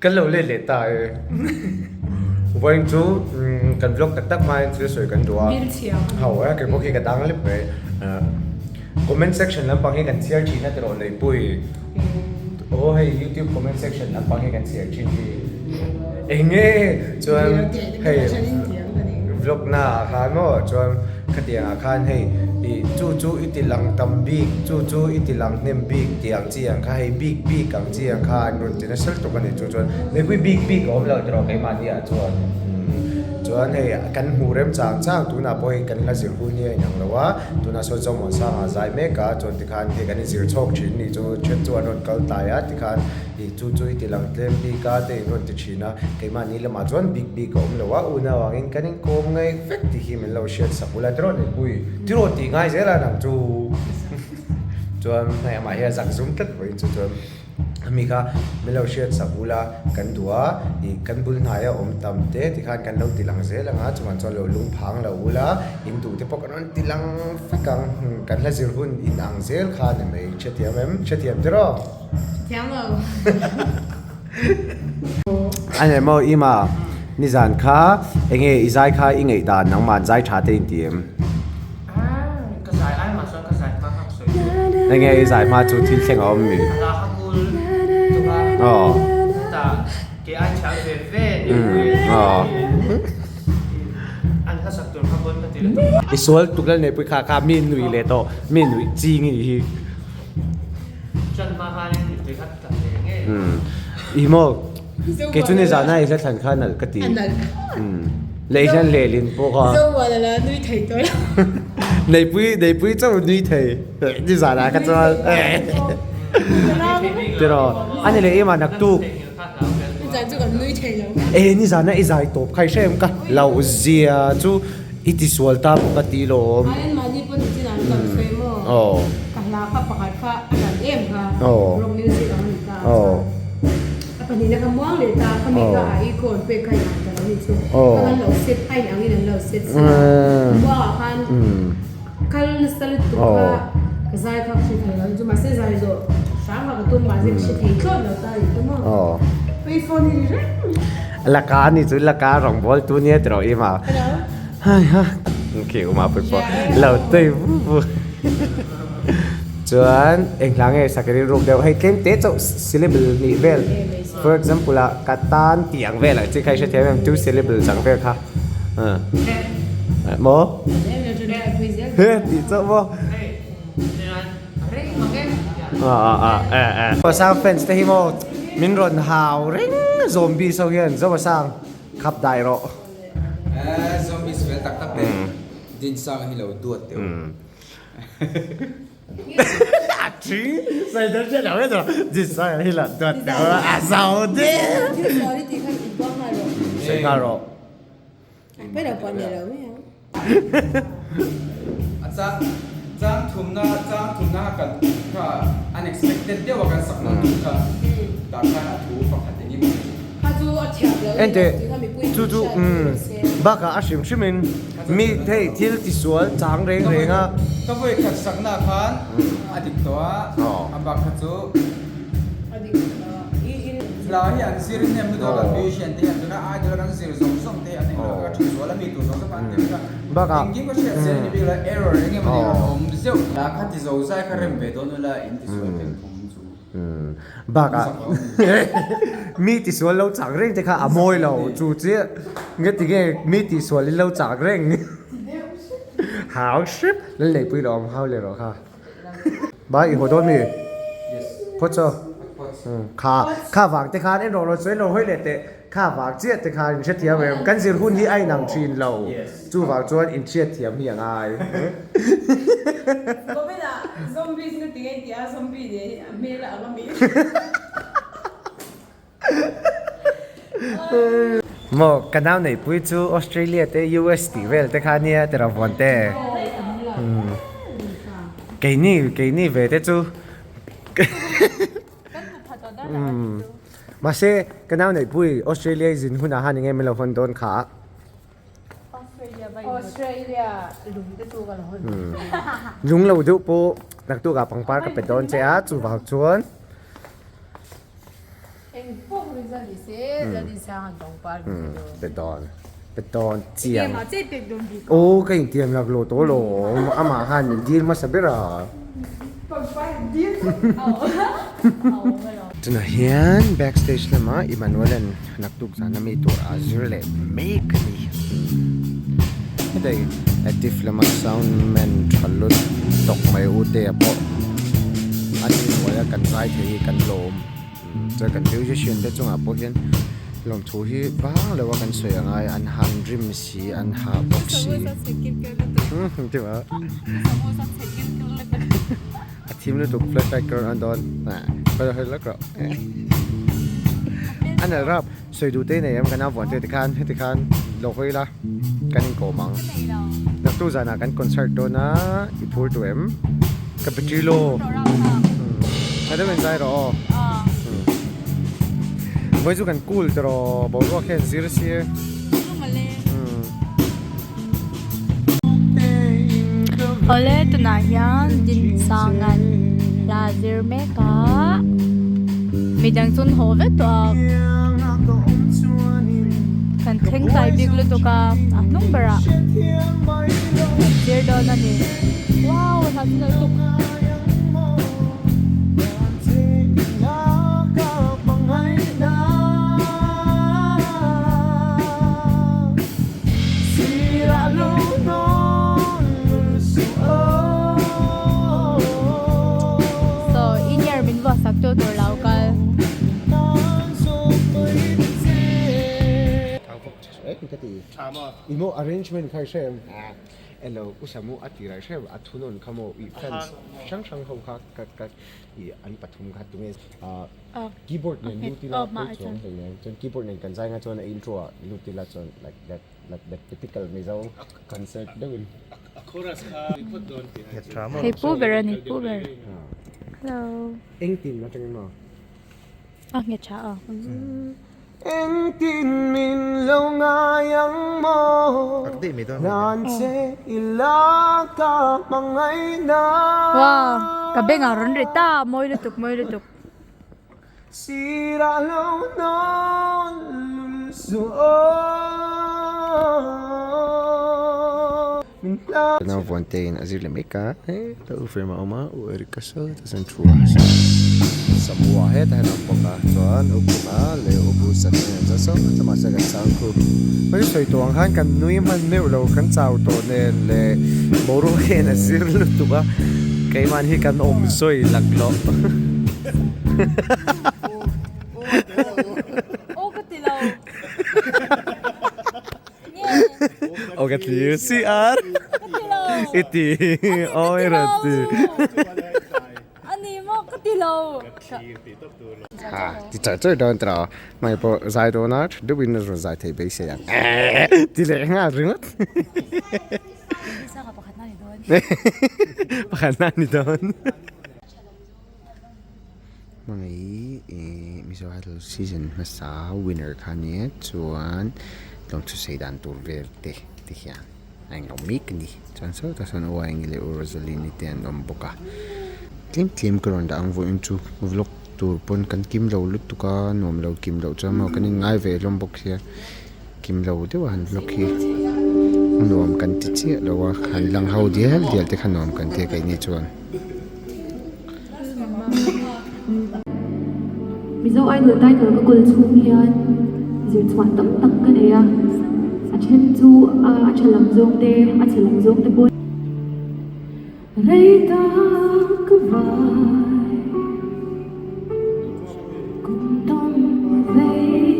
กันเราเล่นตายวันจูกันบล็อกตักมาสวยๆกันตัวเขาว่ากันพวกที่กันดังเลยไปcomment section นั้นบางทีกันเชียร์ชีน่าจะโดนเลยปุ้ยโอ้ให้ YouTube comment section นั้นบางทีกันเชียร์ชีเองเงี้ยจวนให้ vlog หน้าอาคารมั้งจวนคดีอาคารให้จู่ๆอิติลังตำบิ๊กจู่ๆอิติลังเนมบิ๊กเตียงเจียงค่ะให้บิ๊กกังเจียงค่ะนุ่นจีน่าเชื่อตัวกันเนี่ยจวนเลยคุยบิ๊กผมเราจะรอใครมาเนี่ยจวนให้กันหูเริ่มจางตัวน่ะพอให้กันละสิหุ่นเนี่ยอย่างละว่าตัวน่ะส่วนสมองสร้างใจเมกะจวนที่คันที่กันนี่สิร์ชอกชิ้นนี่จวนตัวนุ่นกัลตายะที่คันจู่ๆอิติลังเต็มบิ๊กก็ได้นุ่นที่ชินะใครมานี่ละมาจวนบิ๊กผมละว่าอุณาวังกันนี่โกงไงเฟกที่หิมเราเชื่อสักบุลตรอนปุยที่รถที่ง่ายเสียแล้วนะจวนให้มาเฮียสักซุ่มตัดไว้จวนมีค่ะไม่เราเชื่อสักบุลกันตัวกันบุญหายตำเตะที่คันกันเราติลังเสียแล้วนะจวนเราลุงพังเราบุลอินดูที่พวกนั้นติลังฟักกันละสิรุ่นอินอังเซลค่ะเนี่ยไม่เชื่อเทียมเชื่อเทียมที่รอเทียมเราอันนี้มั่วอีมานิจานค่ะเองอีใจค่ะเองด่านนังมันใจชาเต็มเตียมกระสายไอ้มาส่วนกระสายมาหักสวยเองอีใจมาจุดที่เชียงอมมีลาฮักกุลตัวอ๋อแต่เกี่ยชาวเฟ่อ๋ออันถ้าสักตัวขบวนก็ตีเลยอีส่วนตุกแล้วเนี่ยไปขามีหนุ่ยเลยโตมีหนุ่ยจริงอีจนมาหาเนี่ยตีขัดกันเองเงี้ยอีโมเกจุนี่จาน่าอีสันข้านั่นก็ตีเลยฉันเลยลินพวกเขาเจ้าวันละนุ้ยถ่ายตัวในปุ้ยเจ้าหนุ่ยเทยนี่จาน่าก็จะเดี๋ยวอันนี้เลยเอ็มานักตู้จานจู่กับนุ้ยถ่ายแล้วนี่จาน่าอีใจตบใครใช่ไหมกันเราเสียจู่อิติสวลตาปกติลมอันมาที่ปุ่นจีนอันกับเฟมโอ้กันลาค่ะประกาศค่ะอันนั้นเอ็มค่ะลงมิวสิกอันนี้ค่ะปัจจุบันนะคะม่วงเลยตาเขามีกระไอโคนเป็นขยันแต่เราไม่ช่วยเพราะงั้นเราเซตไอ้อย่างนี้เราเซตม่วงคันคันสลิดตัวก็ใจพักชิดให้เราจะมาเสียใจจ้ะสามารถตัวมาเสียชิดให้ชดเราตายตัวมั้งไปโฟนนี่เลยราคานี่จุดราคารองบอลตัวนี้เราเอ็มาเฮ้ยฮะโอเคมาเป็นพอเราเต้จวนเองหลังไอ้สักการรูปเดียวให้เข้มเตะเจ้าซิลิเบลนี่เวล for example ละกัตตันเตียงเวลที่ใครใช้เทมตู้ซิลิเบลจังเวลค่ะโมเฮ้ยตีเจ้าโมภาษาเฟนส์ที่โมมินรอนฮาวริงซอมบี้เสียนเจ้าภาษาขับได้หรอซอมบี้สเวลตักเป็นดินสร้างให้เราดูดเดียวจริงใส่เดินเฉลี่ยไม่ถูกดินสร้างให้เราดูดเดียวสาวเด้ใช่ค่ะหรอไม่ได้ปนเดียวไม่ยังจ้างทุ่มหน้ากันก็ unexpected เดียวกันสักหน่อยก็ตอนนั้นถูกฝังหันอย่างนี้มั้งเอ็นเดจู่บ้าก็อาชิมชิมินมีเท่ที่ที่สวนจางเร่งอ่ะก็ไปขัดสักหน้าคันอดีตตัวอันบักขัดจู่เราเห็นซีรีส์เนี่ยมันตัวกันวิวเชนที่อันตัวนั้นไอ้ตัวนั้นซีรีส์ส่งที่อันนี้เราก็ชิมส่วนแล้วมีตัวส่งสักพันเดียวกันบ้าก็จริงๆก็เชื่อเซนนี่เป็น error อย่างเงี้ยมันผมเสียวแล้วขัดที่เราใช้คาร์เรมเบโดนั่นแหละอินที่ส่วนเป็นผมบ้าก็มีที่สวนเราจางเร่งแต่ค่ะอโมยเราจู่เจ้าเงี้ยที่เงี้ยมีที่สวนเราจางเร่งหาวชิปแล้วเลยปุ้ยลองเข้าเลยหรอค่ะบ้าอีกหัวโดนมีพอเจอข้าวางแต่ข้าเนี่ยเราสวยเราให้เลยแต่ข้าวางเจี๊ยแต่ข้าอินเชียเทียมเองกันสิหุ่นที่ไอ้หนังชีนเราจู่วางจวนอินเชียเทียมอย่างไรก็ไม่ได้ซอมบี้นี่ที่ไอ้ที่ซอมบี้เนี่ยไม่ละก็มีโมกันน้ำในปุ้ยจู่ออสเตรเลียแต่ US ตีเวลแต่ข้าเนี่ยแต่เราวันแต่เกนี่เวแต่จู่มาเซ่กันน้ำในปุ้ยออสเตรเลียจินหุ่นอาหารยังไงไม่เราฟันโดนขาออสเตรเลียลุงจะตัวกันเหรอลุงเราดูปุ๊นักตัวกับปังปาร์กับเป็ดโดนเจ้าจู่บ่าวชวนเอ็งพวกริซาลี ดิเซ่แล้วดิสร้างตรงปาร์ เป็นตอนเจีย เก ง มอาเจ็ดเป็นดงดี โอ้ก็ยังเตรียมหลักโลโตโลอามาหันดีมาสับเบรา จนเฮียน backstage เลยมาอิมันวันนั้นนักตุกสานมีตัวอาซูเลยไม่กันนี่ไม่ได้ active เลยมา sound man ทันลุดตกไม่อุเตะปะอันนี้ว่ากันไรที่กันลมเจอกันดิวจะเชียนได้จงอ่ะพวกเห็นลงทูฮีบ้างเลยว่ากันสวยยังไงอันฮันริมสีอันฮาบ็อกสีที่ว่าทีมเราถูก flashbacker อันดอนน่ะไปเลยแล้วก็อันนั้นรับสวยดูเต้เนี่ยมันกันน่าหวานเต้ที่คันโลกเลยละกันโกมังนักตู้จานากันคอนเสิร์ตโดนะอีพูดตัวเอ็มกับไปจิโร่อันนั้นเป็นใจหรอไว้สู้กันกูลแต่รอบอกว่าแค่ซีรีส์Oleh tunayan jinsangan laser meka midang sun hove to kan theng tai biglu to ka anong bara laser do na ni wow hat na to sakto tur laukal imo arrangement khai shem elo usamu atira shem athunon khamo I fans shang ho kha kat I an pathum kha tume keyboard ne lutila chon chon keyboard ne kan jai nga chon intro lutila chon like that typical mizo concert dawin chorus ka put don hey puber ni puber hello eng tin na tang mo nghe cha eng tin min lo ngayang mo nan se ilaka mangai na wow kabe nga ron rita moi lu tuk sira lo non so na vontein azir le meka ta ufirma oma u erika so ta sentrua samua he ta na poka chuan ukuma le ubu sakne ta so ta ma sa kan sang ku mai soi tong han kan nui man meu lo kan chau to ne le boru he na zir lu tu ba kai man hi kan om soi lak lo oh katilaw o gatli CR iti oh irati ani mo katilaw ha ti cha cha don tra mai po zai donat de winner ro zai thei be se yang ti le nga ringot isa ka pakat na ni don pakana ni don mangai miso idol season masa winner khani chuan long to say dan tur verde ti hian ang mik ni chan so ta son wa ingile Rosaline ten om boka klim kron da ang vo into vlog tur pon kan kim lo lut tu ka nom lo kim lo chama kan ngai ve lom bok sia kim lo de wan vlog hi nom kan ti chi lo wa han lang hau dial te khanom kan te kai ni chuan mizo ai lửa tai thở có cồn chung hiền diễn soạn tấm tắc cái này à chen chu chen làm dông tê bôi đây ta cứ vai cùng tâm vây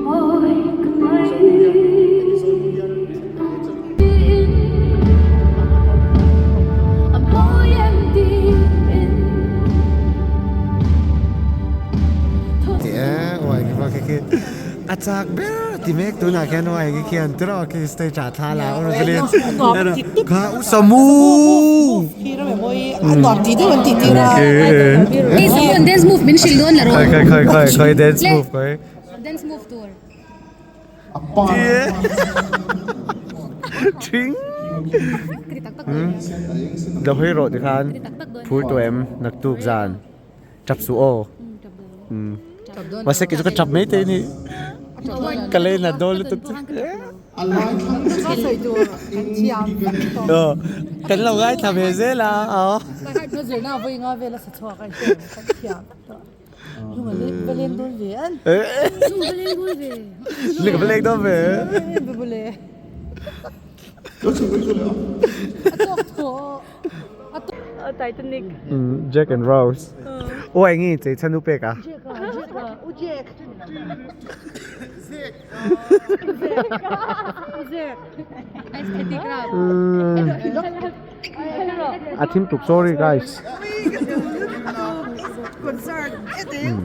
ôi cứ mấyอาจารย์เบ้ที่เมกตัวน่ะแค่น้อยกี่เขียนตรอกี่สเตจท่าลาวเราเรียนข้าอุสมูนี่สมุน dance move มินชิลโดนละรอ ค่อย dance move ค่อย dance move tour ทิ้งเดี๋ยวให้โรดดิคันพูดตัวเอ็มนักตูกจานจับสูโอ Masih kita kecap mete ni. Kalau nak dulu tu. ก็ใส่ตัวกันเชียม Kan lau gai tham he ze la. ก็จะน่าวิ่งเอาเวลาสักชั่วกันเชียมลูกเล่นตัวเวียนลูกเล่นตัวเวียน Ni ke belak tu be. ไม่เป็นไร ไททานิก Jack and Rose. Oh, ai ngi che chanu pe ka. อุเจกไอสเตติกครับ Atim tuk sorry guys. คอนเสิร์ตเอติม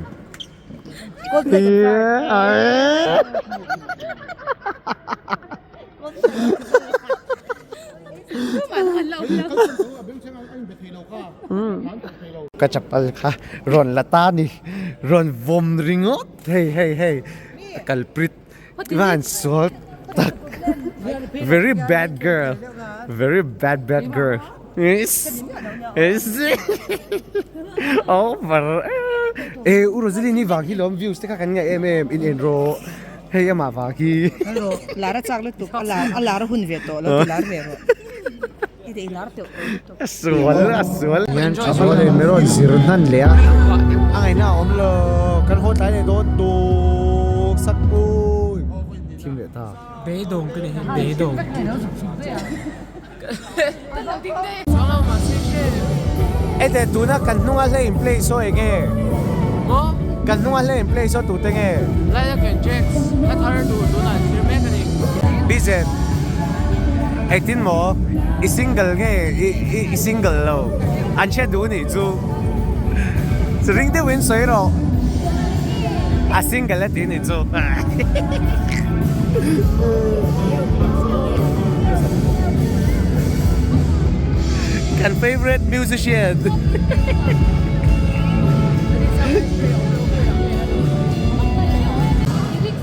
Kacapal ka ron latani ron vom ringot hey kalprit man so tak very bad girl yes oh mar urozili ni vagi lom views te ka kan nga in enro hey ama vagi Hello, Lara chocolate to. Lara hun veto, lo Lara vero. Ide Lara to. aswal yan aswal meron zirnan le ang ina omlo kan ho tai do do sakpu tim le ta Bế đồng cái này bế đồng. ete tu na kan nunga le in place so ege Mo, kan nunga le in place so tu tenge lại là cái Jax, cái thằng đồ này chỉ mấy cái này. bizen ai tin mo i single nge i single lo an che du ni chu ring de win soi ro a single la tin ni chu kan favorite musician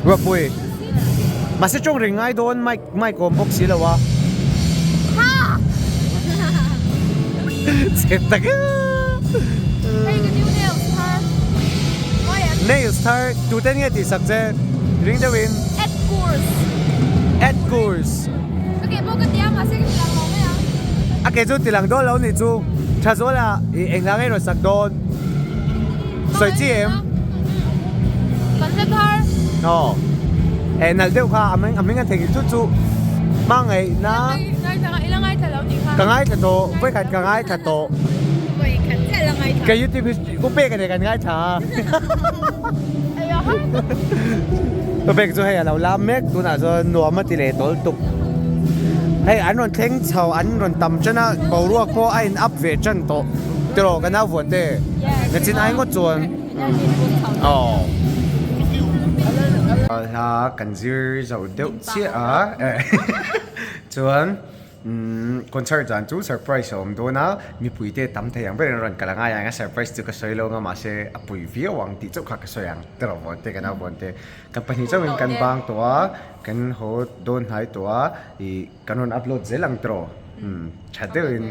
Wa pui Masih chong ring ai don mic ko box sila wa Sip tak Hey, can you nail her? Oh yeah. Nail star tu ten nge ti sak je ring de win At course. at course Okay, bakit dia masih bilang mau ya? ake chu tilang do lo ni chu tha zo la i eng la ngai ro sak don soi chi em Concept her. no nal deu kha ameng an thegi chu chu ma ngai na Ilang ay talaw ni ka. ka ngai tha to poi khat ka ngai tha to Boy, kan lang ay. ka youtube ku pe ka de kan ngai tha Ayo ha. to pe chu hai lo la mek tu na zo no ma ti le tol tuk hey an ron theng chau an ron tam chana bo ruak po ai in up ve chan to tro ka na von de na chin ai ngo chuan oh ha kan zir zo deuh chia chuan concert jan chu surprise om do na mi puite tam thayang be ron kalanga yang surprise chu ka soilo nga ma se apui via wang ti chu kha ka soyang tro bon te kana bon te company chu kan bang to kan ho don hai to I kanon upload zelang tro chadeu in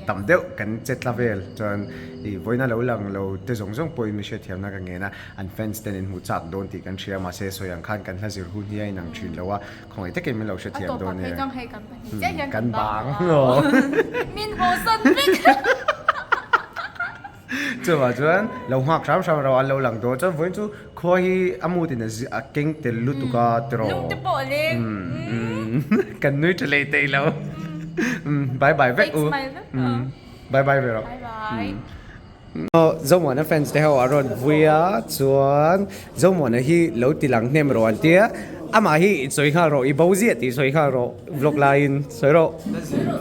tam deuh kan chet level chuan I voina lo lang lo te zong zong poi mi she thiam na ka nge na an fans ten in hu chak don ti kan share ma se soyang khan kan hazir hu hi ai nang thin lawa khoi te ke mi lo she thiam don ne kan bang no Min ho san big. chu wa chuan lo hak sam sam ro an lo lang do chuan voin chu khoi amu tin a king tel lu tu ka tro Lung te po le. kan nui chale te lo bye bye vek u bye bye ve ro Bye bye. Zomwa na fans te ho aron vuia chuan zomwa na hi lo tilang hnem ro an tia ama hi soi kha ro I bauzi ti soi kha ro vlog line soi ro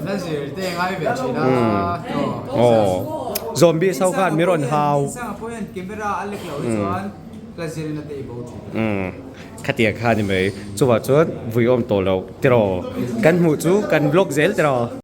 Nazir te ngai ve china oh zombie sau khan miron hau sang point camera alek lo chuan Nazir na te bo chu khatia kha ni mai chuwa chuan vui om to lo tro kan mu chu kan vlog zel tro